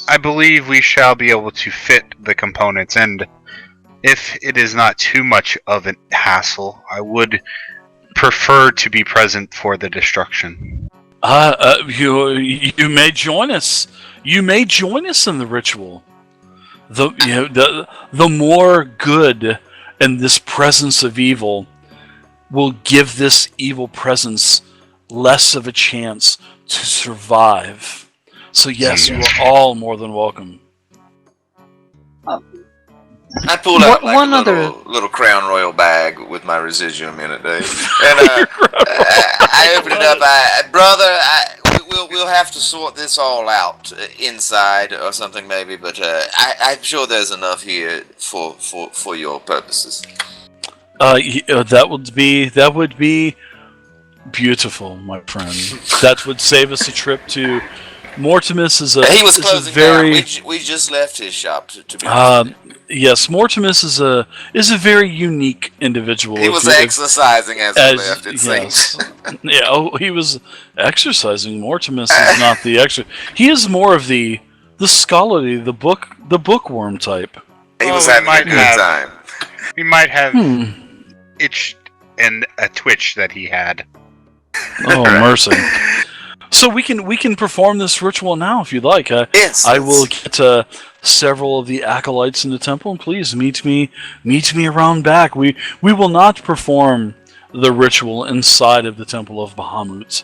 I believe we shall be able to fit the components, and if it is not too much of a hassle, I would prefer to be present for the destruction. You may join us. You may join us in the ritual. The more good and this presence of evil will give this evil presence less of a chance to survive. So yes, you are all more than welcome. I pulled out little Crown Royal bag with my residuum in it, Dave. And I opened it up. Brother, we'll have to sort this all out inside or something maybe, but I'm sure there's enough here for your purposes. That would be beautiful, my friend. That would save us a trip to Mortimus. He was closing down. We just left his shop to be honest. Yes, Mortimus is a very unique individual. He was exercising as we left, it seems. Yeah, he was exercising. Mortimus is not the extra. He is more of the scholarly, the bookworm type. He was having a good time. We might have itched and a twitch that he had. Oh, mercy. So we can perform this ritual now if you'd like. Yes. I will get several of the acolytes in the temple, and please meet me around back. We will not perform the ritual inside of the Temple of Bahamut.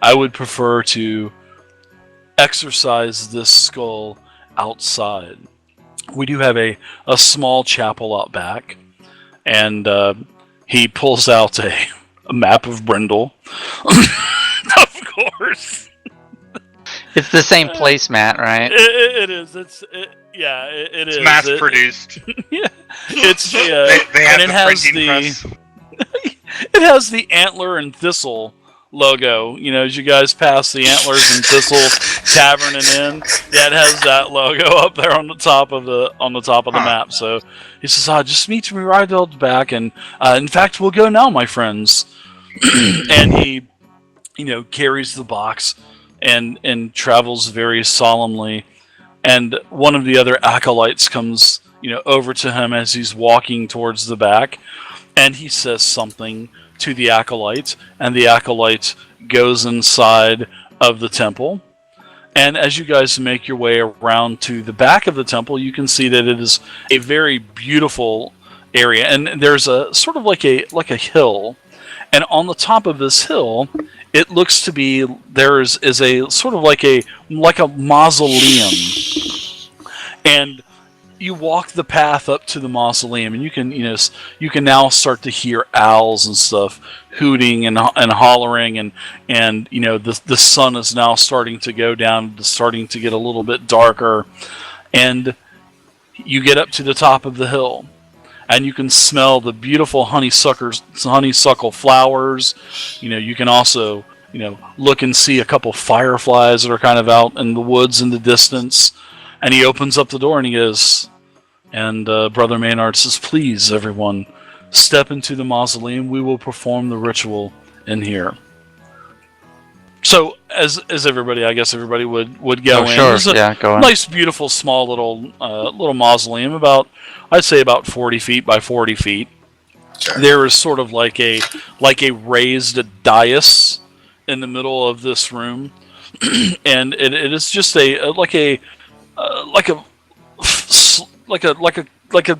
I would prefer to exercise this skull outside. We do have a small chapel out back, and he pulls out a map of Brindle. Of course. It's the same placemat, right? It is. It is. It's mass produced. Yeah. It's they have and the printing press. It has the antler and thistle logo. You know, as you guys pass the Antlers and Thistle Tavern and Inn, it has that logo up there on the top of the map. So he says, "Just meet me right out the back, and in fact, we'll go now, my friends." And he, carries the box and travels very solemnly. And one of the other acolytes comes, over to him as he's walking towards the back, and he says something to the acolyte, and the acolyte goes inside of the temple. And as you guys make your way around to the back of the temple, you can see that it is a very beautiful area, and there's a sort of like a hill, and on the top of this hill, it looks to be is a sort of like a mausoleum, and you walk the path up to the mausoleum, and you can now start to hear owls and stuff hooting and hollering, and the sun is now starting to go down, starting to get a little bit darker, and you get up to the top of the hill, and you can smell the beautiful honeysuckle flowers. You can also look and see a couple fireflies that are kind of out in the woods in the distance. And he opens up the door and he goes, and Brother Maynard says, "Please, everyone, step into the mausoleum. We will perform the ritual in here." So, as everybody, I guess everybody would go in. Sure. It's a go in. Nice, beautiful, small little mausoleum. I'd say about 40 feet by 40 feet. Sure. There is sort of like a raised dais in the middle of this room, and it is just like a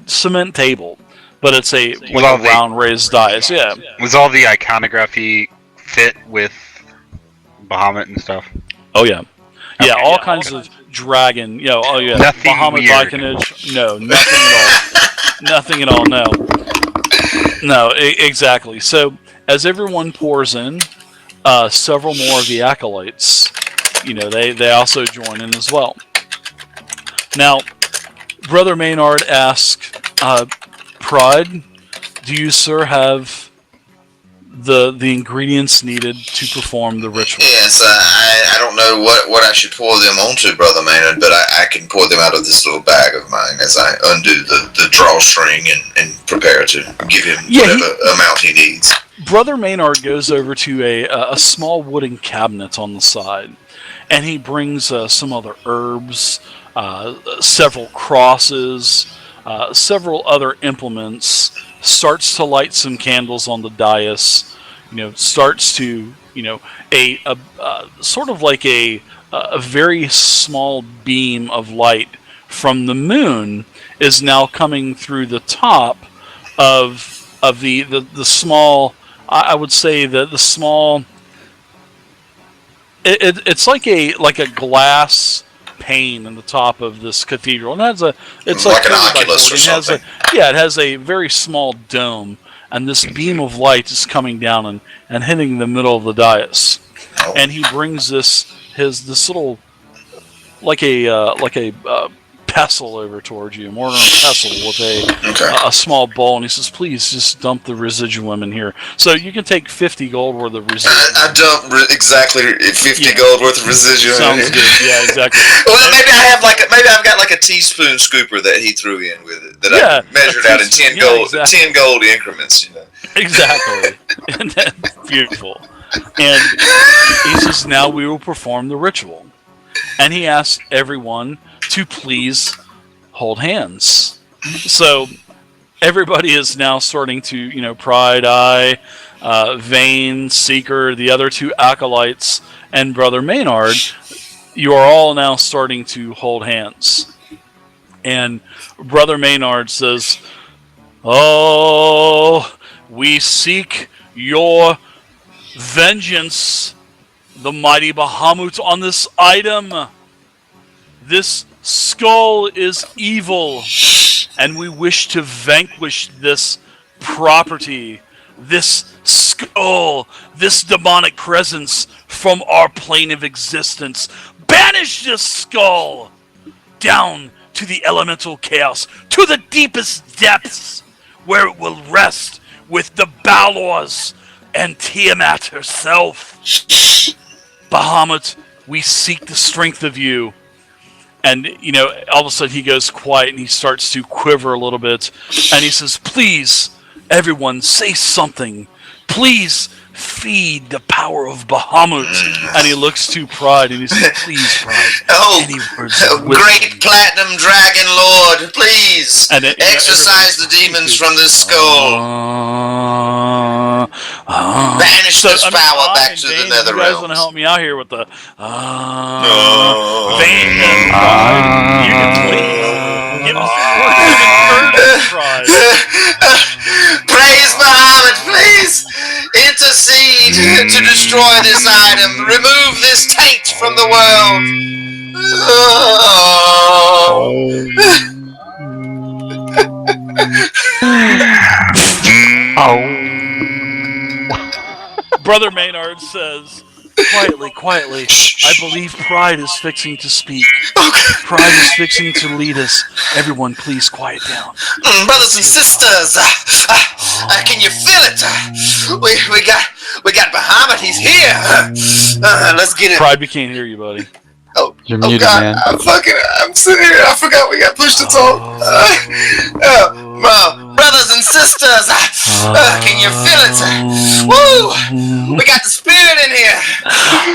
cement table, but it's a round raised dais. Yeah. Was all the iconography fit with Bahamut and stuff? Oh yeah. Okay, All kinds of dragon. Oh yeah. Nothing Bahamut weird. iconage. No, nothing at all. Nothing at all. No. No, exactly. So as everyone pours in, several more of the acolytes, they also join in as well. Now, Brother Maynard asks, Pryde, do you, sir, have the ingredients needed to perform the ritual? Yes, I don't know what I should pour them onto, Brother Maynard, but I can pour them out of this little bag of mine as I undo the drawstring and prepare to give him whatever amount he needs. Brother Maynard goes over to a small wooden cabinet on the side, and he brings some other herbs, several crosses, several other implements, starts to light some candles on the dais, starts to, a sort of like a very small beam of light from the moon is now coming through the top of the small, I would say the small, it's like a glass pane in the top of this cathedral, and it's like an oculus or something. It has a very small dome, and this beam of light is coming down and hitting the middle of the dais, and he brings this little like a pestle over towards you, more than a pestle with a small bowl, and he says, "Please just dump the residuum in here." So you can take 50 gold worth of residuum. I dump exactly 50 gold worth of residuum. Sounds good. Yeah, exactly. Well, maybe I've got like a teaspoon scooper that he threw in with it that I measured out in 10 gold increments. Exactly. And that's beautiful. And he says, "Now we will perform the ritual," and he asks everyone to please hold hands. So everybody is now starting to, Pryde, Vayne, Seeker, the other two acolytes, and Brother Maynard, you are all now starting to hold hands. And Brother Maynard says, "Oh, we seek your vengeance, the mighty Bahamut, on this item. This skull is evil, and we wish to vanquish this property, this skull, this demonic presence from our plane of existence. Banish this skull down to the elemental chaos, to the deepest depths, where it will rest with the Balors and Tiamat herself. Bahamut, we seek the strength of you." And, all of a sudden he goes quiet and he starts to quiver a little bit. And he says, "Please, everyone, say something. Please feed the power of Bahamut." And he looks to Pryde and he says, "Please, Pryde, any words of wisdom? Great Platinum Dragon Lord, please exorcise the demons from this skull. Banish this power back to the nether realms. You guys want to help me out here with the Vayne and Pryde? You can please give us some words of encouragement, Pryde. Praise Bahamut, please intercede to destroy this item. Remove this taint from the world." Brother Maynard says, Quietly, I believe Pryde is fixing to speak. Pryde is fixing to lead us. Everyone, please quiet down. Brothers and sisters, can you feel it? We got Bahamut. He's here. Let's get it. Pryde, we can't hear you, buddy. You're muted, God, man. I'm sitting here. I forgot we got pushed to talk. Brothers and sisters, can you feel it? Woo! We got the spirit in here.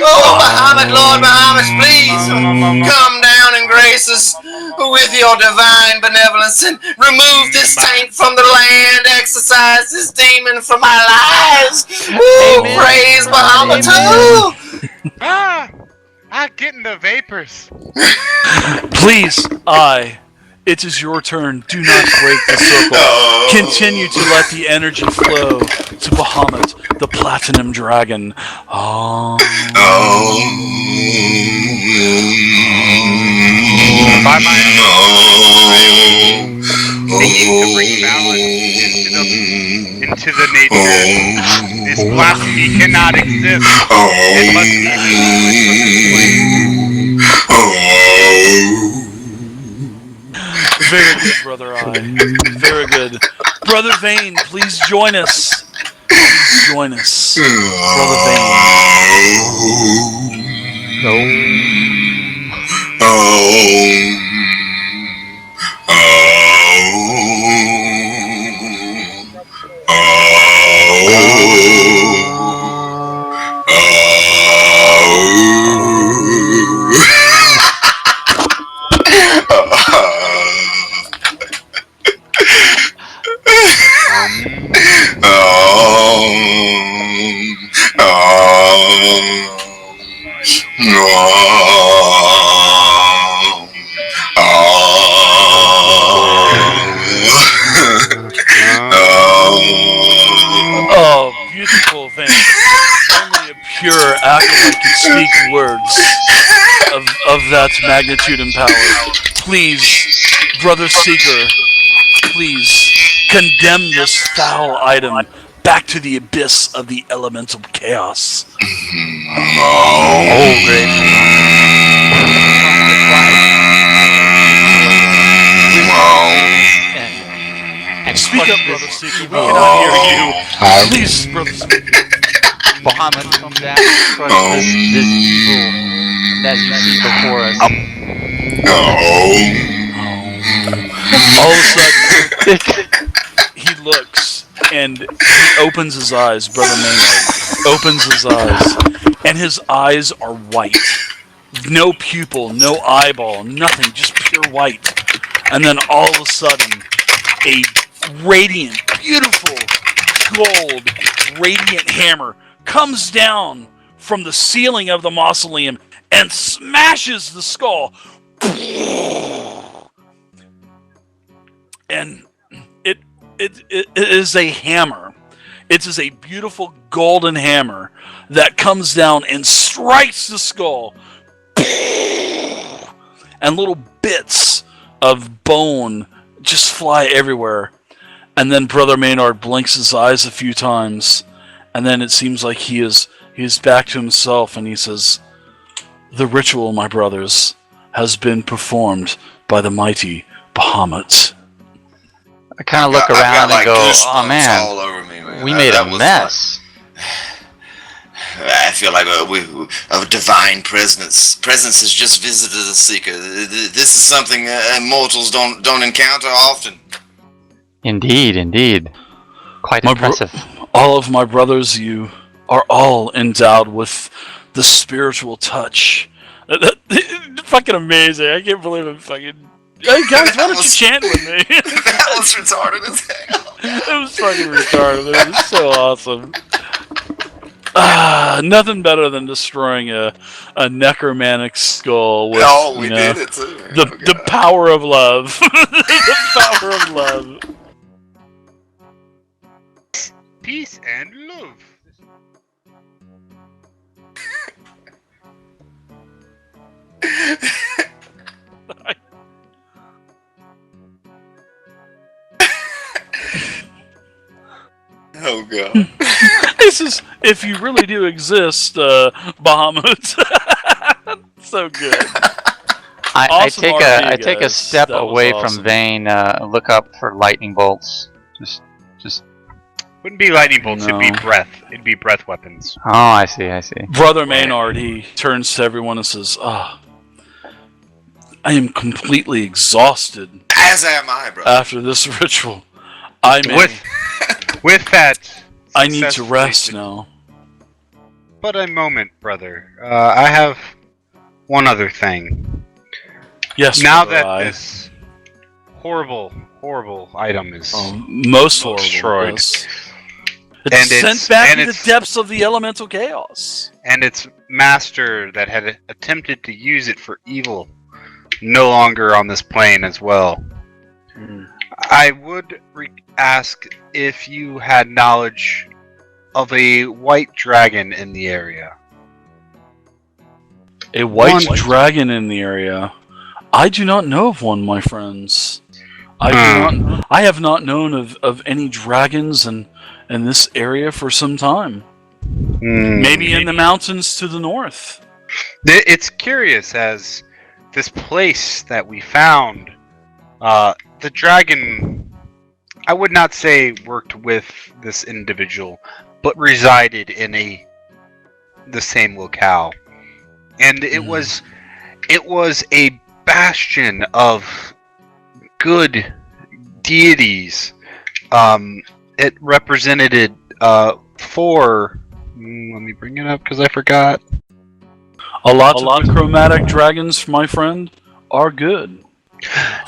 Oh, Bahamut, Lord Bahamut, please come down and grace us with your divine benevolence and remove this taint from the land. Exorcise this demon from our lives. Woo! Praise Bahamut. I'm getting the vapors. Please, it is your turn. Do not break the circle. Continue to let the energy flow to Bahamut, the Platinum Dragon. By my thinking to bring balance into the nature. This blasphemy cannot exist. It must be Very good, Brother Very good. Brother Vayne, please join us. Brother Vayne. speak words of that magnitude and power. Please, Brother Seeker, please condemn this foul item back to the abyss of the elemental chaos. Oh, great. And Speak up, Brother Seeker. We cannot hear you. Please, Brother Seeker. Bahamut comes down and crushes this evil that you see before us. All of a sudden, he looks and he opens his eyes. Brother Maynard opens his eyes, and his eyes are white. No pupil, no eyeball, nothing, just pure white. And then all of a sudden, a radiant, beautiful, gold, radiant hammer comes down from the ceiling of the mausoleum and smashes the skull. And it is a hammer. It is a beautiful golden hammer that comes down and strikes the skull. And little bits of bone just fly everywhere. And then Brother Maynard blinks his eyes a few times, and then it seems like he is back to himself, and he says, "The ritual, my brothers, has been performed by the mighty Bahamut." I kind of look around and go, "Oh man, all over me, man. We made a mess." I feel like a divine presence has just visited the Seeker. This is something mortals don't encounter often. Indeed. Quite impressive. All of my brothers, you are all endowed with the spiritual touch. Fucking amazing. I can't believe it. Fucking... Hey guys, why don't you chant with me? That was retarded as hell. It was fucking retarded. It was so awesome. Nothing better than destroying a necromantic skull with we did it too. The power of love. The power of love. Peace and love. Oh god. This is, if you really do exist, Bahamut. So good. I Awesome take RP, I take a guys. step That was away awesome. from Vayne, look up for lightning bolts. Just. Wouldn't be lightning bolts, No. it'd be breath. It'd be breath weapons. Oh, I see. Brother Maynard, he turns to everyone and says, I am completely exhausted As am I, brother. after this ritual. With that, I need to successfully rest now. But a moment, brother. I have one other thing. Yes, Now brother, that this horrible item is most horrible. destroyed. Yes. And It's it's- sent back and to the it's- depths of the elemental chaos. and its master that had attempted to use it for evil no longer on this plane as well. I would ask if you had knowledge of a white dragon in the area. A white dragon in the area. I do not know of one, my friends. I have not known of any dragons in this area for some time. Maybe in the mountains to the north. It's curious, as this place that we found, the dragon, I would not say worked with this individual, but resided in the same locale, and it was a bastion of good deities. It represented 4. Let me bring it up because I forgot. A lot of chromatic dragons, my friend, are good.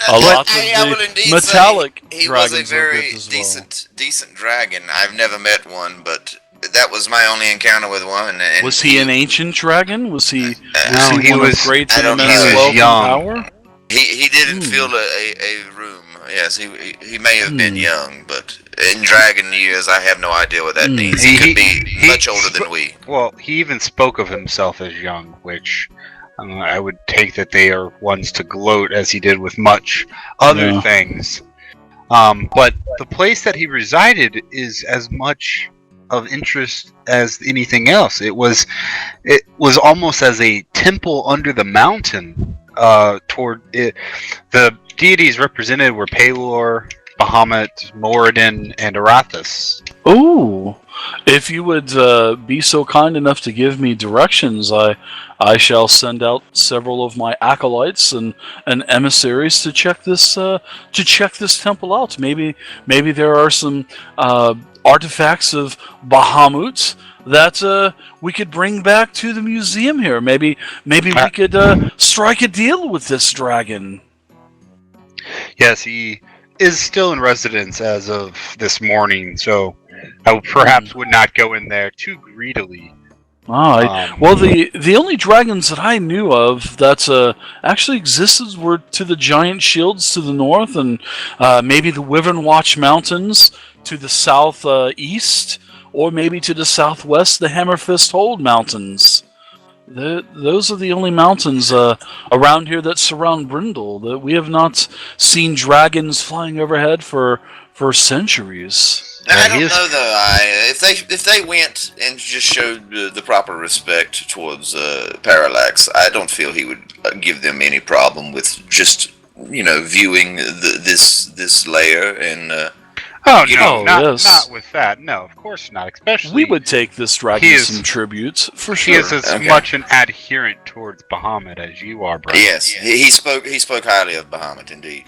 A lot of the metallic he was dragons a very are good as well. decent dragon. I've never met one, but that was my only encounter with one. And Was he an ancient dragon? Was he No, he one was- of great I don't immense know. wealth and Young. power? He didn't fill a room. Yes, he may have been young, but in dragon years, I have no idea what that means. He could be much older than we. Well, he even spoke of himself as young, which I would take that they are ones to gloat, as he did with much other things. But the place that he resided is as much of interest as anything else. It was almost as a temple under the mountain. Toward it, the deities represented were Pelor, Bahamut, Moradin, and Arathis. Ooh, if you would be so kind enough to give me directions, I shall send out several of my acolytes and emissaries to check this temple out. Maybe there are some artifacts of Bahamut that we could bring back to the museum here. Maybe we could strike a deal with this dragon. Yes, he is still in residence as of this morning, so I perhaps would not go in there too greedily. Well, the only dragons that I knew of that actually existed were to the giant shields to the north, and maybe the Wyvern Watch Mountains to the southeast, or maybe to the southwest, the Hammerfist Hold Mountains. Those are the only mountains around here that surround Brindle. That we have not seen dragons flying overhead for centuries. I don't know though. If they went and just showed the proper respect towards Parallax, I don't feel he would give them any problem with just viewing this layer and. Not with that. No, of course not. Especially we would take this dragon some tributes for sure. He is as much an adherent towards Bahamut as you are, brother. Yes, he spoke highly of Bahamut, indeed.